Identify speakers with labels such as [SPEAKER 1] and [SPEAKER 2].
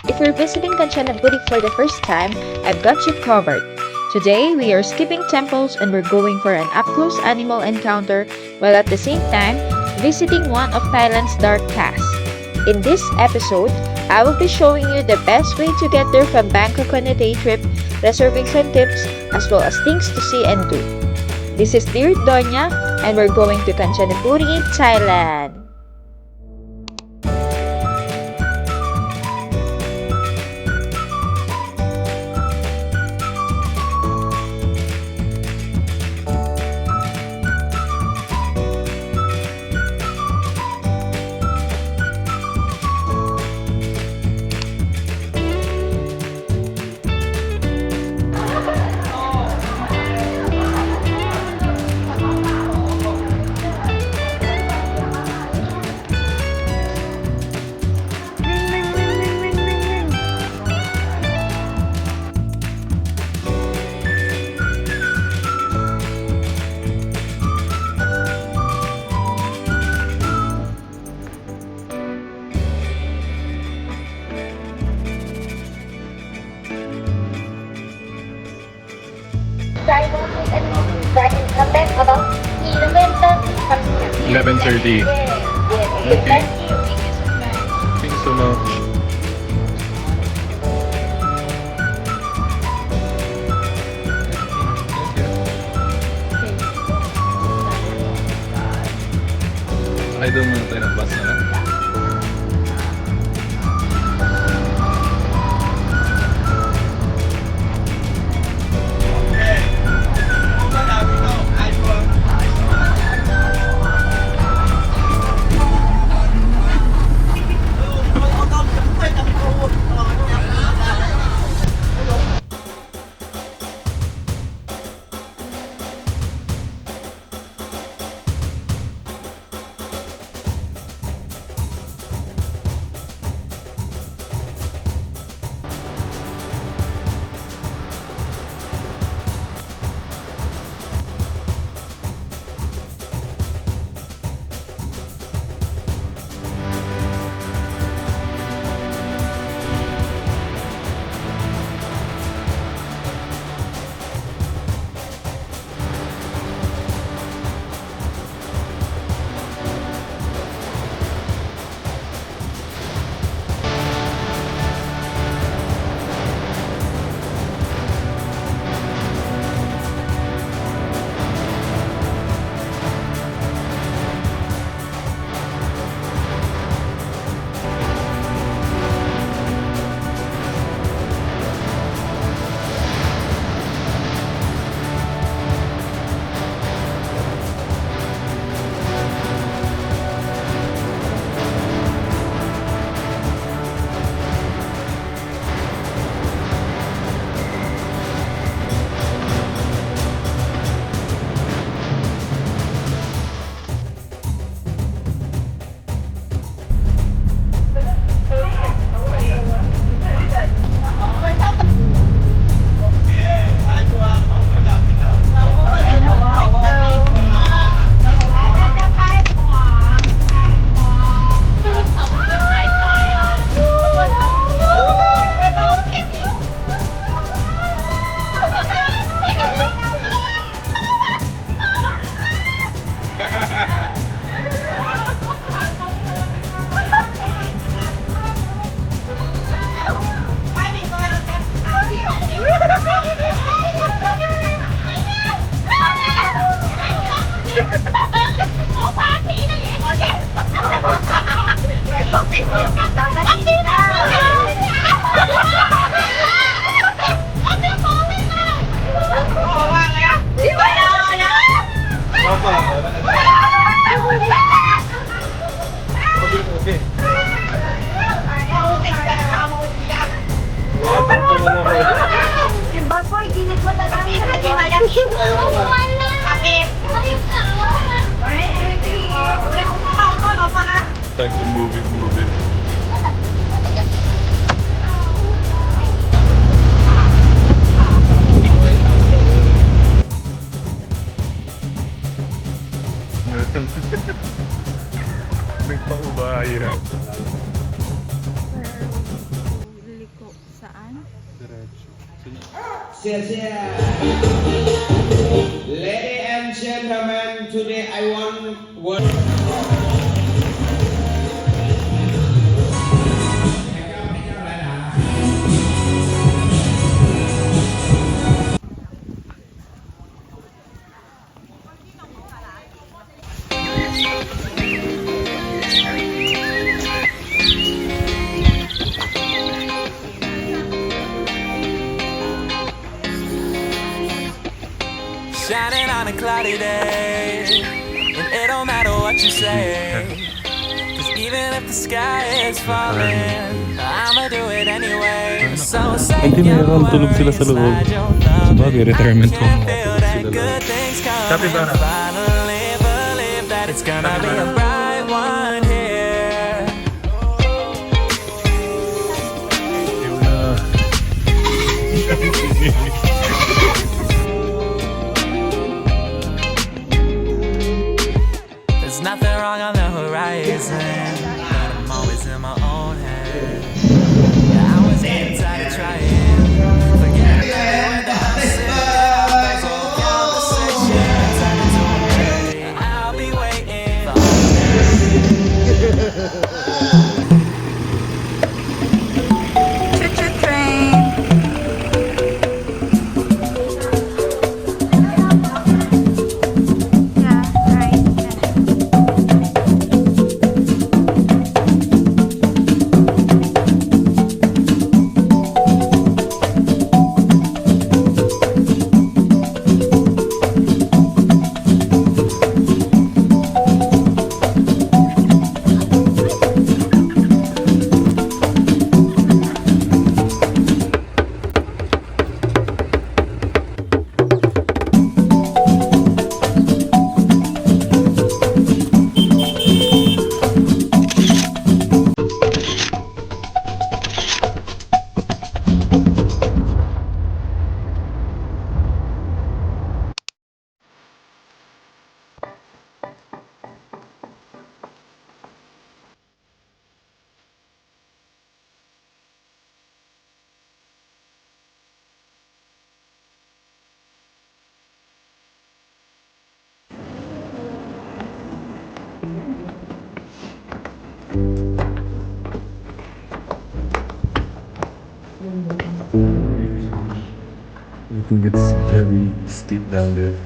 [SPEAKER 1] If you're visiting Kanchanaburi for the first time, I've got you covered. Today, we are skipping temples and we're going for an up-close animal encounter while at the same time, visiting one of Thailand's dark paths. In this episode, I will be showing you the best way to get there from Bangkok on a day trip, reservation tips, as well as things to see and do. This is dear Donya, and we're going to Kanchanaburi, Thailand.
[SPEAKER 2] Come back about 11:30.
[SPEAKER 3] 11:30.
[SPEAKER 2] Yes.
[SPEAKER 3] Okay.
[SPEAKER 2] Thank you.
[SPEAKER 3] Thank you so much. Idol muna tayo ng bus na. Time to move it. May paubaya. Diretso.
[SPEAKER 4] Ladies and gentlemen, today I want
[SPEAKER 5] Shining on a cloudy day, and it don't matter what you say. Cause even if the sky is falling, I'ma do it anyway. So say
[SPEAKER 3] Hindi
[SPEAKER 5] your
[SPEAKER 3] meron, tulog sila sa
[SPEAKER 5] worries,
[SPEAKER 3] loob.
[SPEAKER 5] slide your love
[SPEAKER 3] Sabagay,
[SPEAKER 5] in.
[SPEAKER 3] retirement
[SPEAKER 5] I
[SPEAKER 3] home,
[SPEAKER 5] can
[SPEAKER 3] mga
[SPEAKER 5] feel
[SPEAKER 3] tulog
[SPEAKER 5] that
[SPEAKER 3] sila
[SPEAKER 5] good
[SPEAKER 3] loob.
[SPEAKER 5] things
[SPEAKER 3] Copy
[SPEAKER 5] coming.
[SPEAKER 3] ba na?
[SPEAKER 5] Finally believe that it's gonna be a bright one here.
[SPEAKER 3] Yung na.
[SPEAKER 5] There's nothing wrong on the horizon, but I'm always in my own head. Yeah, I was getting tired of trying. Forgetting everywhere that I'm sitting. Those old conversations turn into a melody. I'll be waiting for
[SPEAKER 6] Choo-choo train. Yeah, right.
[SPEAKER 3] I think it's very steep down there.